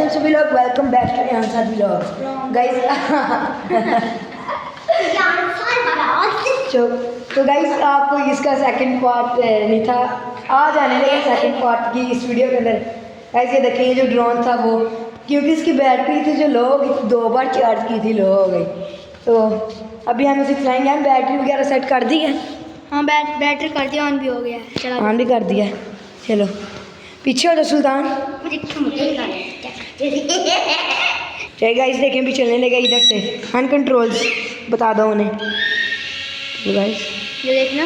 कैसे सभी लोग, welcome back to answer vlogs guys. तो गाइस आपको इसका सेकंड पार्ट नहीं था, आज आने लगा सेकंड पार्ट की इस वीडियो के अंदर। गाइस ये देखिए, ये जो ड्रोन था वो, क्योंकि इसकी बैटरी थी जो लो हो गई, 2 बार चार्ज की थी, लो हो गई। तो अभी हम इसे चलाएंगे। हम बैटरी वगैरह सेट कर दी है। हाँ बैटरी कर दिया, ऑन भी हो गया है। चला ऑन भी कर दिया है। चलो पीछे हो जाओ सुल्तान। चलिए गाइस देखें, भी चलने लगा इधर से। हैंड कंट्रोल्स बता दो उन्हें। तो गाइस ये देखना,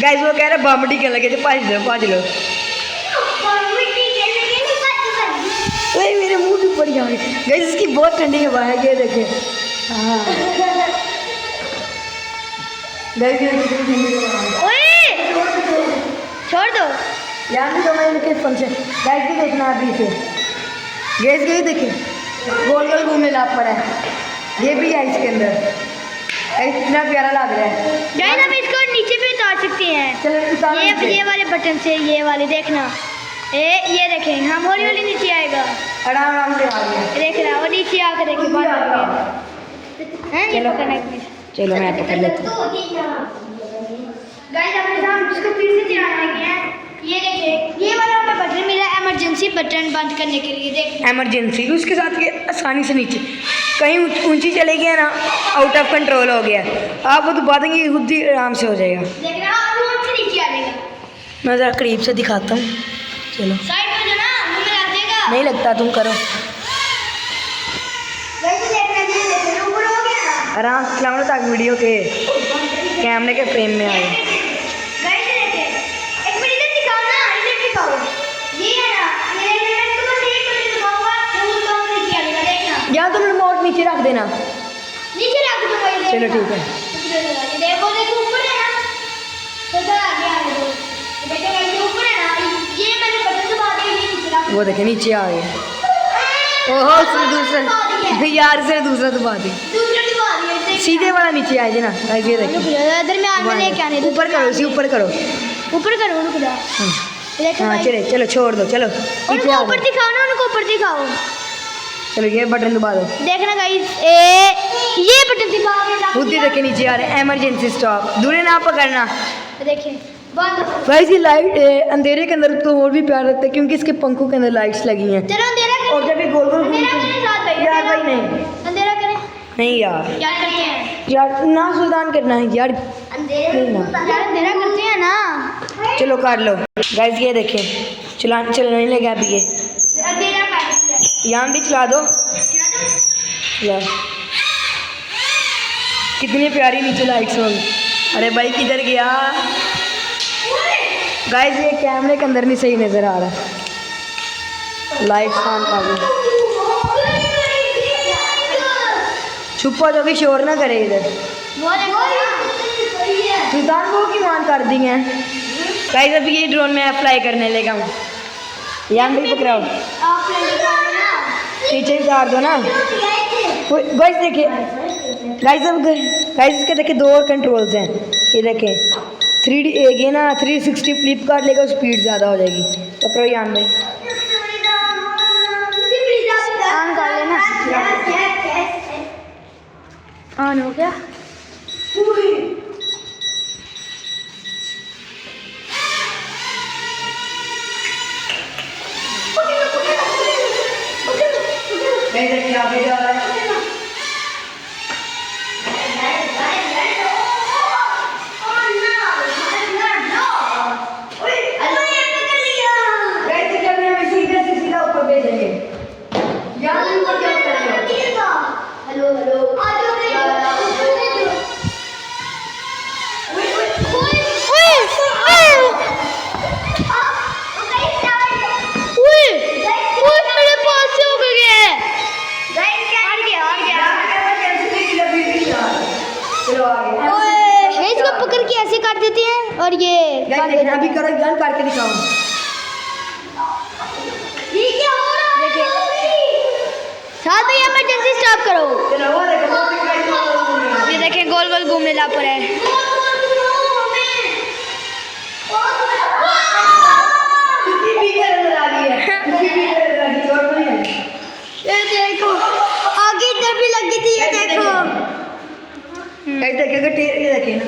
गाइस वो कह रहे बॉम्बडी के लगे, तो पाँच लो। ओए मेरे मुंह के ऊपर जा रही। गाइस इसकी बहुत ठंडी हवा है, ये देखें। हाँ गाइस ये कितनी ठंडी हवा है। छोड़ दो यार भी तो मैं इनके फंक्शन गाइस भी देखना अभी से। गैस गई देखें, गोल गोल घूमने लाभ पर है, ये भी है इसके अंदर। इतना प्यारा लग रहा है। गाइस हम इसको नीचे भी उतार सकते हैं। चलो ये वाले बटन से, ये वाले देखना। ये देखें, हम हौली हौली नीचे आएगा। आराम आराम से आ गया। देख रहा वो नीचे आकर देखे बंद हो गया है। ये पकड़ना एक मिनट। चलो मैं पकड़ लेता हूँ। गाइस अपने सामने इसको फिर से चलाना है। ये देखिए, ये वाला हमें बटन मिला, इमरजेंसी बटन बंद करने के लिए। देख इमरजेंसी उसके साथ ये आसानी से नीचे कहीं ऊंची चले गया ना, आउट ऑफ कंट्रोल हो गया, आप वो तो बाद में खुद ही आराम से हो जाएगा। देख रहा रोड से नीचे आ जाएगा। मैं ज़रा करीब से दिखाता हूँ। चलो साइड में जो ना हमें लग जाएगा। नहीं लगता, तुम करो। वैसे देखना चाहिए, ऊपर हो गया ना। आराम से चलाओ ताकि वीडियो के कैमरे के फ्रेम में आए। गाइस देखिए, एक मिनट इधर दिखाओ ना, इधर दिखाओ। ये है ना, ये मैं इसको बस एक मिनट दिखाऊंगा, वो काम नीचे आ जाएगा। देखना या तुम रिमोट नीचे रख देना। नीचे रख दो भाई। चलो ठीक है। देखो देखो ऊपर है ना, तो इधर आ गया है। देखो भाई ऊपर है ना, ये मैंने बटन दबा दिया, ये नीचे रख। वो देखे नीचे आ गया। ओहो उसने दूसरा यार से दूसरा दबा दी। दूसरा दबा दिया। सीधे वाला नीचे आ जाए ना। गाइस ये देखिए, दरमियान में लेके आने दो। ऊपर करो, इसी ऊपर करो। ऊपर करो रुक जा। देखो हाँ भाई, चले चलो छोड़ दो। चलो उनको नीचे आ ऊपर जाओ। दिखाओ ना, उनको ऊपर दिखाओ। चलो ये बटन दबा दो। देखना गाइस, ये बटन दिखा के खुद ही देखे नीचे आ रहे हैं। इमरजेंसी स्टॉप, दूर ना पकड़ना। देखिए बंद। गाइस ये लाइट अंधेरे के अंदर तो और भी प्यार लगता है, क्योंकि इसके पंखों के अंदर लाइट्स लगी हैं। चलो अंधेरा करें। और जब ये गोल गोल अंधेरा घूमते करें साथ भाई। यार भाई नहीं अंधेरा करें। नहीं यार, क्या करते हैं यार ना सुल्तान करना है यार। अंधेरा नहीं ना। यार, अंधेरा करते हैं ना। चलो कर लो। गाइस ये देखें, चलने लगा अभी ये। अंधेरा कर दिया। यहाँ भी चला दो यार। कितनी प्यारी नीचे लाइट्स होंगी। अरे भाई किधर गया। गाइस ये कैमरे के अंदर नहीं सही नज़र आ रहा, लाइट्स ऑन कर दो। छुपा जो भी शोर ना करे इधर। सुल्तान को की मान कर दी हैं। गाइस अभी ये ड्रोन में अप्लाई करने लगा हूँ। यहाँ भी पकड़ाओ, नीचे उतार दो ना। गाइस देखिए, गाइस इसके देखिए 2 और कंट्रोल्स हैं। ये देखें 3D ये ना 360 फ्लिप कर लेगा, स्पीड ज़्यादा हो जाएगी। पकड़ो यान भाई, ऑन कर लेना। ऑन हो गया। हेलो हेलो मेरे पास से हो गया है। इसको पकड़ के ऐसे काट देते हैं और ये अभी करो, गन काट के दिखाओ। देखिए साथ में इमरजेंसी स्टॉप करो। ये देखें गोल गोल घूमने ला पर है। देखें ना।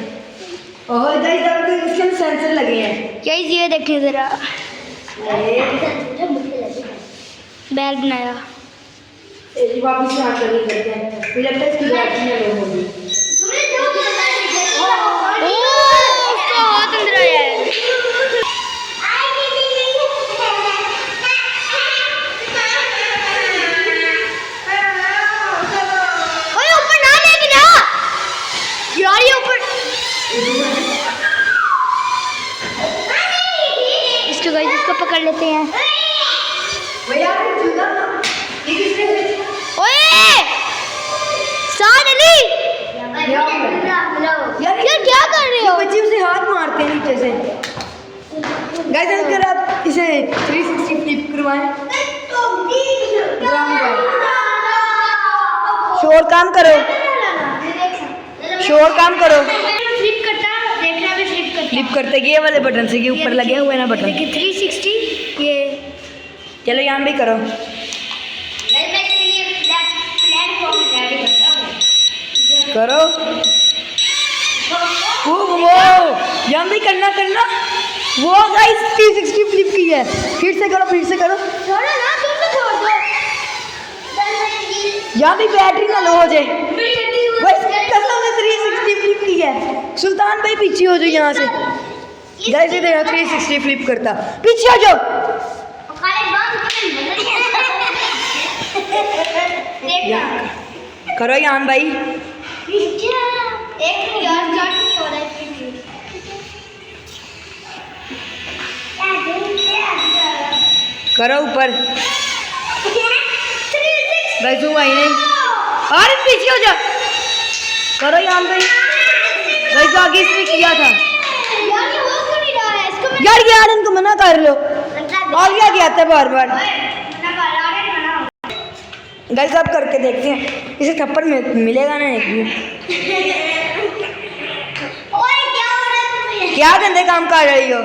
और गाइस आपको इसके अंदर सेंसर लगे हैं। गाइस ये देखें जरा, बैग बनाया। वापस से आकर नहीं करते हैं, मुझे लगता है इसकी बैटरी में लो होगी। उसका हाथ अंदर आया है। ओए ऊपर ना लेके ना यार, ये ऊपर इसको गाइस इसको पकड़ लेते हैं। भैया ये किसने ओए साथ अली, यार क्या कर रहे हो? बच्चे उसे हाथ मारते हैं नीचे से। गाइस अगर आप इसे 360 फ्लिप करवाएं, शोर काम करो, शोर काम करो। फ्लिप करता देखना भी फ्लिप करता। फ्लिप करते ये वाले बटन से, ये ऊपर लगे हुए हैं ना बटन। देखिए 360 ये। चलो यहाँ भी करो। करो वो यहाँ भी करना करना। वो गाइस 360 फ्लिप की है। फिर से करो, फिर से करो। छोड़ो ना, तुम तो छोड़ दो। यहाँ भी बैटरी ना लो हो जाए। गाइस कसम से 360 फ्लिप की है। सुल्तान भाई पीछे हो जाओ यहाँ से। गाइस ये देखो 360 फ्लिप करता, पीछे हो जाओ। करो यान भाई। एक मिनट यार, स्टार्ट नहीं हो रहा है। करो ऊपर। गाइस वो आई नहीं। अरे पीछे हो जा। करो यान भाई। गाइस आगे इसने किया था यार ये हो क्यों नहीं रहा है? इसको मैं यार इनको मना कर लो। आगे आगे आता है बार बार। गाइस आप करके देखते हैं, इसे थप्पड़ मिलेगा ना एक भी। ओए क्या हो रहा है तुम्हें? क्या गंदे काम कर रही हो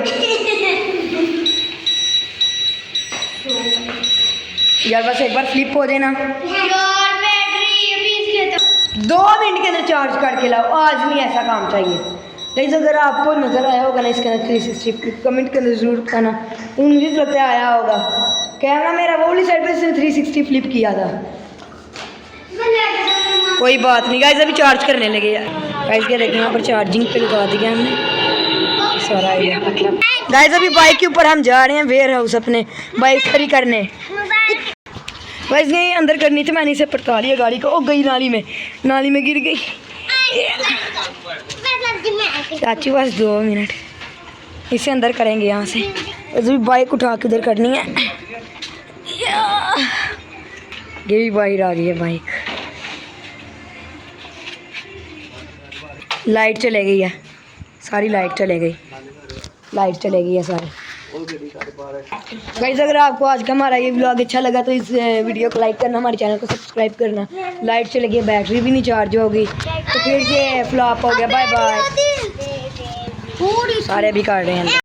यार। बस एक बार फ्लिप हो देना। यार बैटरी अभी इसके तो 2 मिनट के अंदर चार्ज करके लाओ। आज नहीं ऐसा काम चाहिए। गाइस अगर आपको नज़र आया होगा ना इसके अंदर 360 फ्लिप, कमेंट के अंदर जरूर बताना। मुझे तो लगता है आया होगा। कैमरा मेरा वो वाली साइड पे इसने 360 फ्लिप किया था। कोई बात नहीं गाइस, अभी चार्ज करने लगे यार। गाइस क्या देखिए यहाँ पर चार्जिंग पे लगा दिया हमने सारा आइडिया। गाइस अभी बाइक के ऊपर हम जा रहे हैं वेयर हाउस अपने बाइक खड़ी करने। गाइस ये अंदर करनी थी, मैंने इसे पटका लिया गाड़ी को। ओ गई नाली में गिर गई। चाची बस 2 मिनट, इसे अंदर करेंगे यहाँ से। अभी बाइक उठा के उधर करनी है। ये भी बाहर आ गई है बाइक। लाइट चले गई है सारी, लाइट चले गई है सारी। गाइस अगर आपको आज का हमारा ये व्लॉग अच्छा लगा तो इस वीडियो को लाइक करना, हमारे चैनल को सब्सक्राइब करना। लाइट चले गई, बैटरी भी नहीं चार्ज होगी, तो फिर ये फ्लॉप हो गया। Bye bye. सारे भी काट रहे हैं।